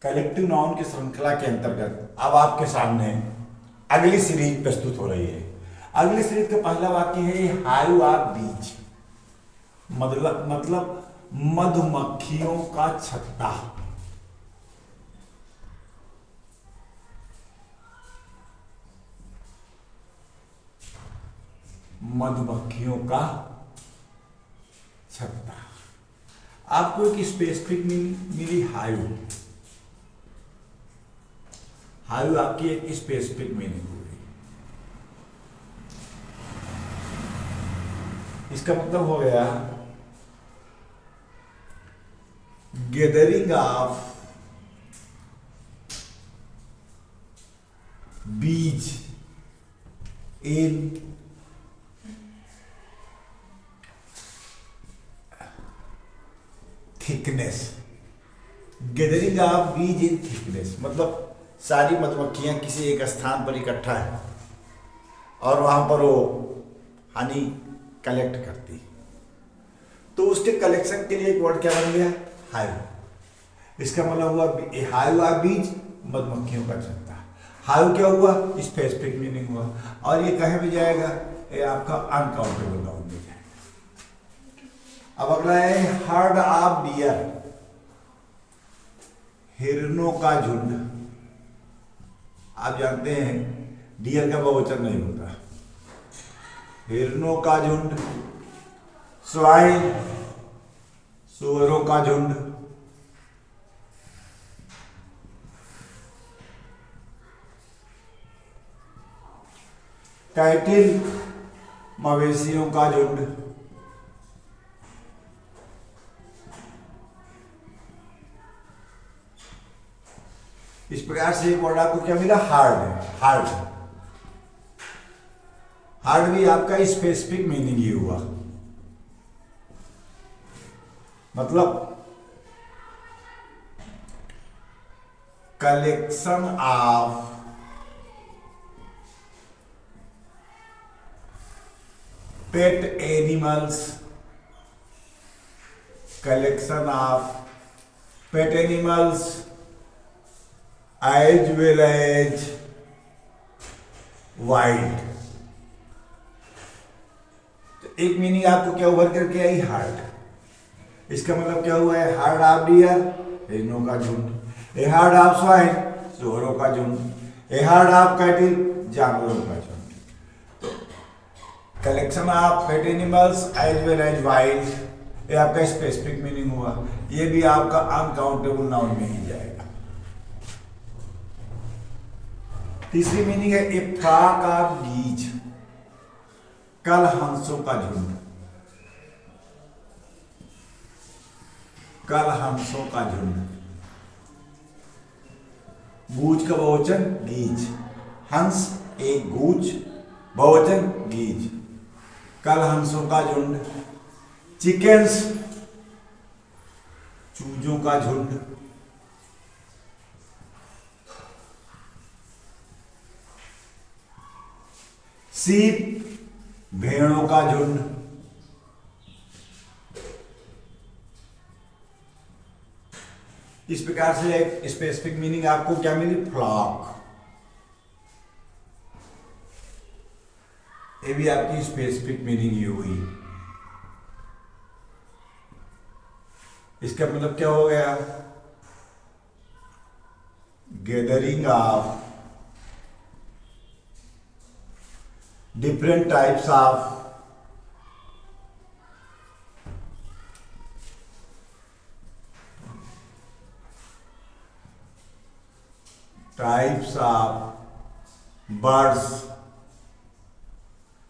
Collective noun की श्रृंखला के अंतर्गत अब आपके सामने अगली सीरीज प्रस्तुत हो रही है। अगली सीरीज का पहला वाक्य है हाइव ऑफ बीज, मतलब मधुमक्खियों का छत्ता। मधुमक्खियों का छत्ता। आपको एक स्पेसिफिक मिली हाइव। हाइव आपकी एक स्पेसिफिक मीनिंग हुई। इसका मतलब हो गया गैदरिंग ऑफ बीज इन थिकनेस। गैदरिंग ऑफ बीज इन थिकनेस मतलब सारी मधुमक्खियां किसी एक स्थान पर इकट्ठा है और वहां पर वो हनी कलेक्ट करती है, तो उसके कलेक्शन के लिए एक वर्ड क्या बन गया? हाइव। इसका मतलब हुआ हाइव ऑफ बीज, मधुमक्खियों का छत्ता। हाइव क्या हुआ? स्पेसिफिक मीनिंग हुआ। और ये कहीं भी जाएगा, ये आपका अनकाउंटेबल नाउन में जाएगा। अब अगला है हर्ड ऑफ डियर, हिरणों का झुंड। आप जानते हैं डियर का बहुवचन नहीं होता। हिरणों का झुंड, स्वाइन, सुअरों का झुंड। कैटिल, मवेशियों का झुंड। इस प्रकार से एक वर्ड आपको क्या मिला? हार्ड है। हार्ड, हार्ड भी आपका स्पेसिफिक मीनिंग ही हुआ। मतलब collection of pet animals, collection of pet animals as well as wild. तो एक मीनिंग आपको क्या उभर करके आई? हार्ड। इसका मतलब क्या हुआ है? हार्ड ऑफ डियर, हिरणों का झुंड। ए हार्ड ऑफ स्वाइन, सुअरों का झुंड। ए हार्ड ऑफ कैटिल, जानवरों का झुंड। तो collection of pet animals as well as wild, ये आपका स्पेसिफिक मीनिंग हुआ। ये भी आपका अनकाउंटेबल नाउन में ही जाएगा। तीसरी मीनिंग है ए फ्लॉक ऑफ गीज, कल हंसों का झुंड। कल हंसों का झुंड। गूज का बहुवचन गीज, हंस एक गूज, बहुवचन गीज। कल हंसों का झुंड। चिकन्स, चूजों का झुंड। सीप, भेड़ों का झुंड। इस प्रकार से एक स्पेसिफिक मीनिंग आपको क्या मिली? फ्लॉक। ये भी आपकी स्पेसिफिक मीनिंग ही हुई। इसका मतलब क्या हो गया? Gathering of different types of birds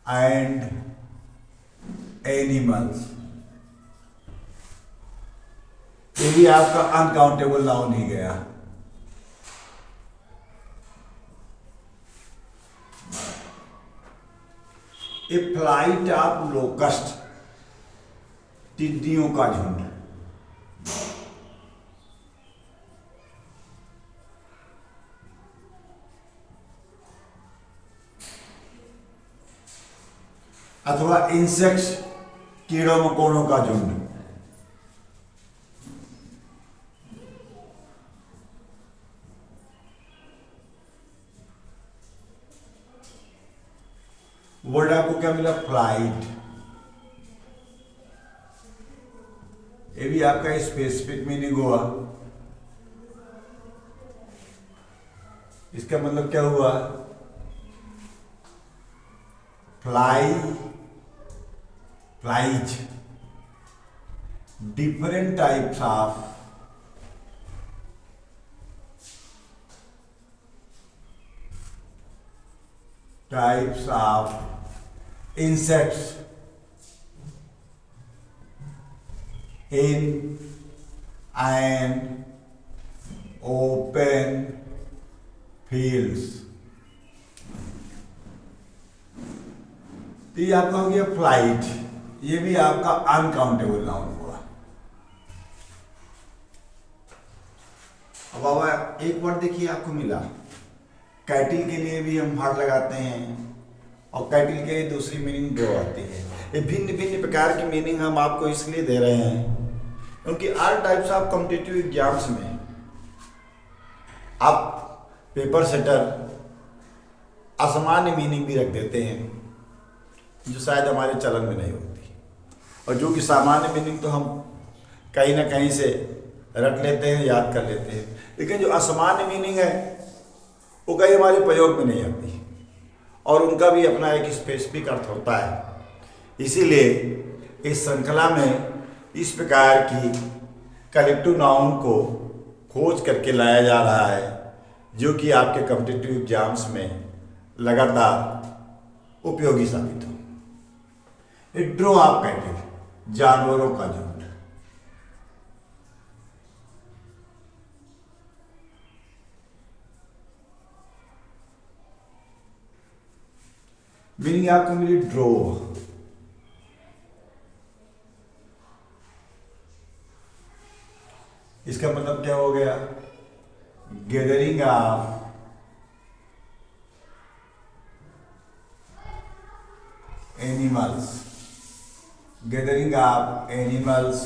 and animals। ये भी आपका अनकाउंटेबल नाउन ही गया। ए फ्लाइट ऑफ लोकस्ट, टिड्डियों का झुंड। अथवा इंसेक्ट्स, कीड़ों मकोड़ों का झुंड। वर्ड आपको क्या मिला? फ्लाइट। ये भी आपका स्पेसिफिक मीनिंग हुआ। इसका मतलब क्या हुआ? Fly, flies, different types of insects in an open fields। तो ये आपका हो गया फ्लाइट, ये भी आपका अनकाउंटेबल नाउन हुआ। अब बाबा एक वर्ड देखिए आपको मिला, कैटिल के लिए भी हम हार्ड लगाते हैं और कैटिल के दूसरी मीनिंग दो आती है। ये भिन्न भिन्न प्रकार की मीनिंग हम आपको इसलिए दे रहे हैं क्योंकि all types of competitive exams में आप पेपर सेटर असामान्य मीनिंग भी रख देते हैं जो शायद हमारे चलन में नहीं होती, और जो कि सामान्य मीनिंग तो हम कहीं ना कहीं से रट लेते हैं, याद कर लेते हैं, लेकिन जो असामान्य मीनिंग है वो कहीं हमारे प्रयोग में नहीं आती और उनका भी अपना एक स्पेसिफिक अर्थ होता है। इसीलिए इस श्रृंखला में इस प्रकार की कलेक्टिव नाउन को खोज करके लाया जा रहा है जो कि आपके कॉम्पिटिटिव एग्जाम्स में लगातार उपयोगी साबित हो। ड्रो ऑफ कैटल, जानवरों का झुंड। मीनिंग आपको मिली ड्रो, इसका मतलब क्या हो गया? Gathering of animals, gathering of animals,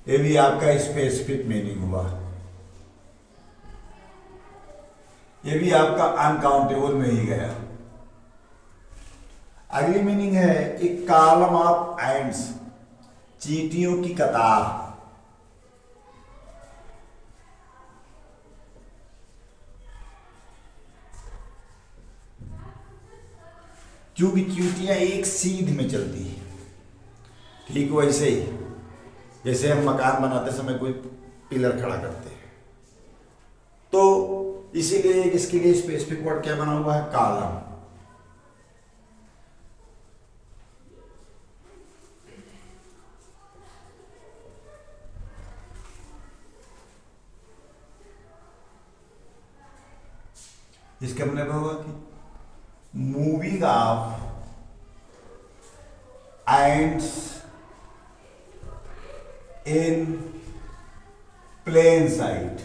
ये भी आपका स्पेसिफिक मीनिंग हुआ। ये भी आपका अनकाउंटेबल में ही गया। अगली मीनिंग है एक कॉलम ऑफ एंड्स, चींटियों की कतार। क्योंकि चींटियां एक सीध में चलती है, ठीक वैसे ही जैसे हम मकान बनाते समय कोई पिलर खड़ा करते हैं, तो इसीलिए इसके लिए स्पेसिफिक वर्ड क्या बना हुआ है? कॉलम। इसका मतलब होगा कि moving of ends in plain sight,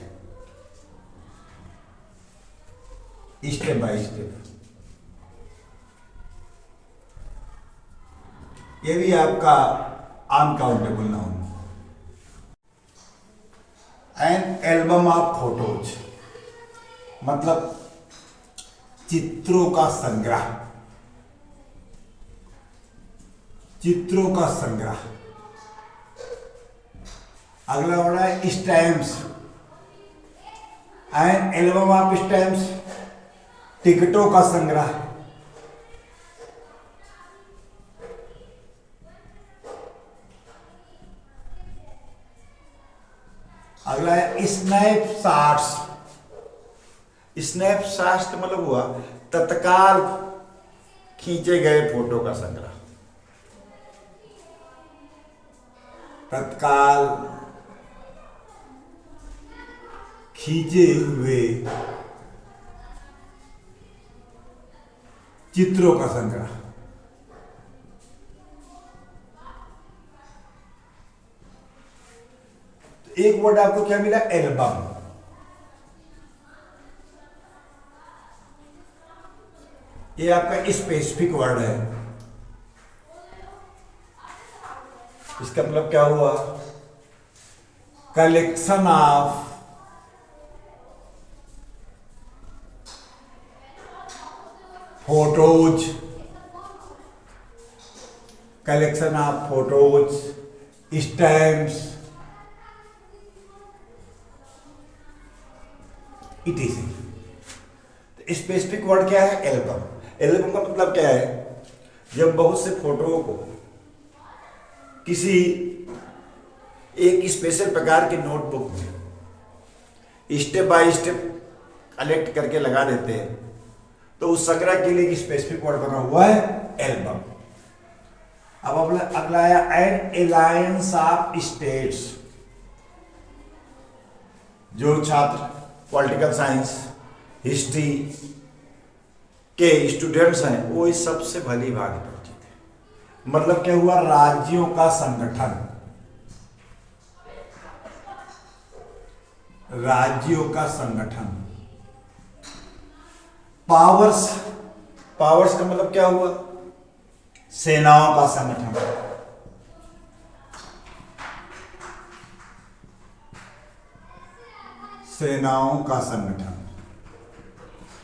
step by step. ये भी आपका uncountable noun. An album of photos, मतलब चित्रों का संग्रह, चित्रों का संग्रह। अगला वर्ड है stamps, N album of stamps, टिकटों का संग्रह। अगला है स्नैपशॉट्स, स्नैपशॉट्स का मतलब हुआ तत्काल खींचे गए फोटो का संग्रह, तत्काल खींचे हुए चित्रों का संग्रह। तो एक वर्ड आपको क्या मिला? एल्बम। ये आपका स्पेसिफिक वर्ड है। इसका मतलब क्या हुआ? Collection of photos collection of photos, stamps, etc.. Specific word क्या है? एल्बम। एल्बम का मतलब क्या है? जब बहुत से फोटो को किसी एक स्पेशल प्रकार के नोटबुक में स्टेप बाय स्टेप कलेक्ट करके लगा देते हैं, तो उस संग्रह के लिए एक स्पेसिफिक वर्ड बना हुआ है एल्बम। अब अगला आया एन एलायंस ऑफ स्टेट्स। जो छात्र पॉलिटिकल साइंस, हिस्ट्री के स्टूडेंट्स हैं वो इस सबसे भली भांति परिचित है। मतलब क्या हुआ? राज्यों का संगठन, राज्यों का संगठन। पावर्स, पावर्स का मतलब क्या हुआ? सेनाओं का संगठन। सेनाओं का संगठन।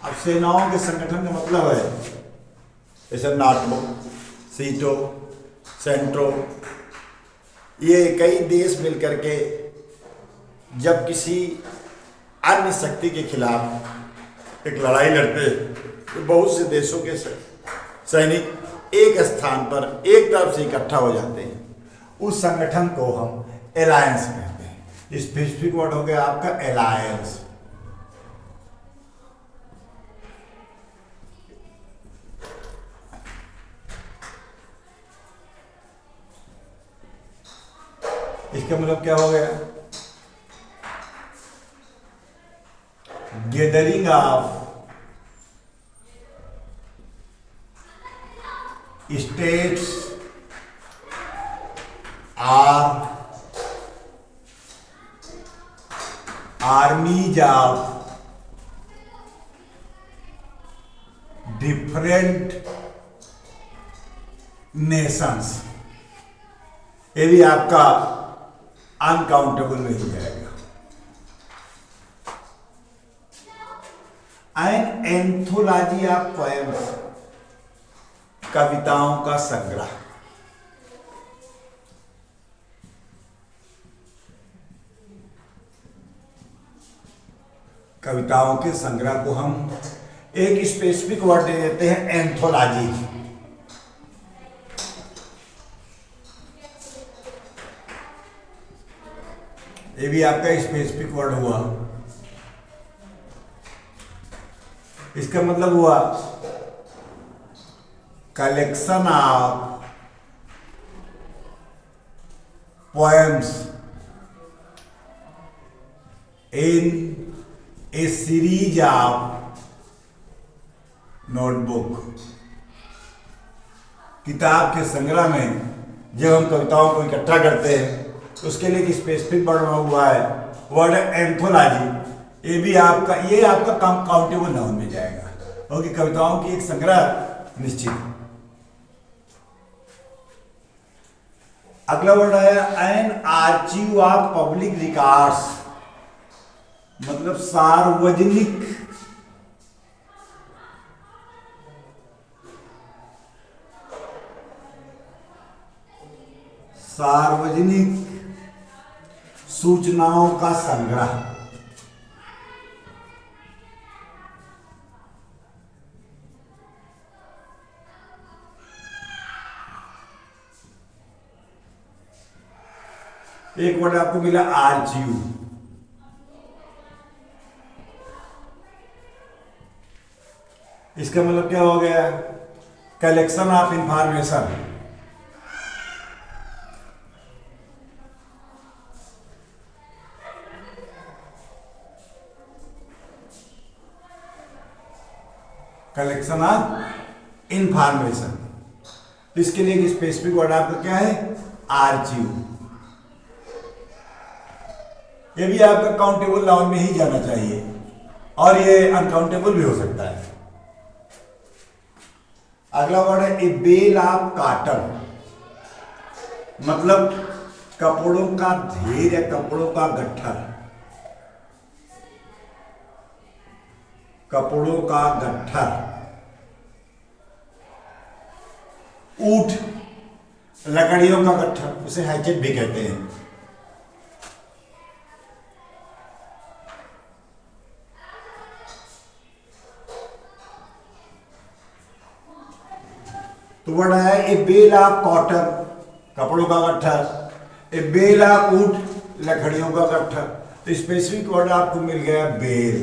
अब सेनाओं के संगठन का मतलब है जैसे नाटो, सीटो, सेंट्रो, ये कई देश मिलकर के जब किसी अन्य शक्ति के खिलाफ एक लड़ाई लड़ते तो बहुत से देशों के सैनिक एक स्थान पर एक तरफ से इकट्ठा हो जाते हैं। उस संगठन को हम एलायंस कहते हैं। स्पेसिफिक वर्ड हो गया आपका एलायंस। इसका मतलब क्या हो गया? Gathering of states or armies of different nations. ये भी आपका अनकाउंटेबल में हो जाएगा। एन एंथोलॉजी ऑफ पोएम्स, कविताओं का संग्रह। कविताओं के संग्रह को हम एक स्पेसिफिक वर्ड दे देते हैं एंथोलॉजी। ये भी आपका स्पेसिफिक वर्ड हुआ। इसका मतलब हुआ collection of poems in A series of notebook. किताब के संग्रह में जब हम कविताओं को इकट्ठा करते हैं तो उसके लिए एक स्पेसिफिक वर्ड हुआ है वर्ड एंथोलॉजी। ये आपका काउंटेबल नाउन में जाएगा क्योंकि कविताओं की एक संग्रह निश्चित है। अगला वर्ड आया an archive of public records, मतलब सार्वजनिक सूचनाओं का संग्रह। एक वर्ड आपको मिला आर्चीव। इसका मतलब क्या हो गया? Collection of information. Collection of information. इसके लिए एक स्पेसिफिक वर्ड आपका क्या है? आर्चीव। ये भी आपका काउंटेबल नाउन में ही जाना चाहिए और ये अनकाउंटेबल भी हो सकता है। अगला वर्ड है ए बेल ऑफ कॉटन, मतलब कपड़ों का ढेर या कपड़ों का गट्ठर। कपड़ों का गट्ठर। ऊठ, लकड़ियों का गट्ठर, उसे हैचेट भी कहते हैं। तो वर्ड है ए बेल ऑफ कॉटन, कपड़ों का गट्ठर। ए बेल ऑफ वुड, लकड़ियों का गट्ठर। तो स्पेसिफिक वर्ड आपको मिल गया बेल।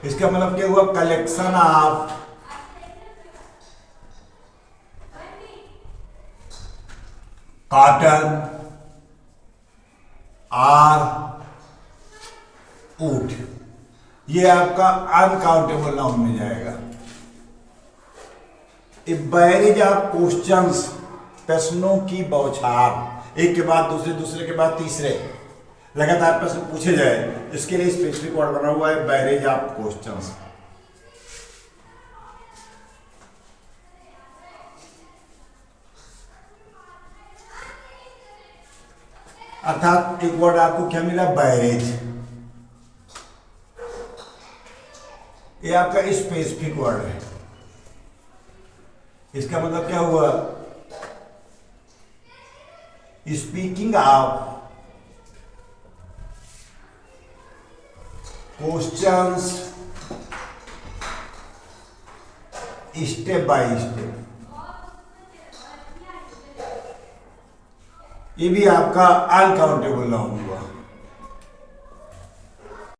इसका मतलब क्या हुआ? Collection of cotton or wood. ये आपका अनकाउंटेबल नाउन में जाएगा। ए बैरेज ऑफ क्वेश्चंस, प्रश्नों की बौछार, एक के बाद दूसरे, दूसरे के बाद तीसरे लगातार प्रश्न पूछे जाए, इसके लिए स्पेसिफिक वर्ड बना हुआ है बैरेज ऑफ क्वेश्चंस। अर्थात एक वर्ड आपको क्या मिला? बैरेज। ये आपका स्पेसिफिक वर्ड है। इसका मतलब क्या हुआ? Speaking of questions step by step. ये भी आपका अनकाउंटेबल नाउन हुआ।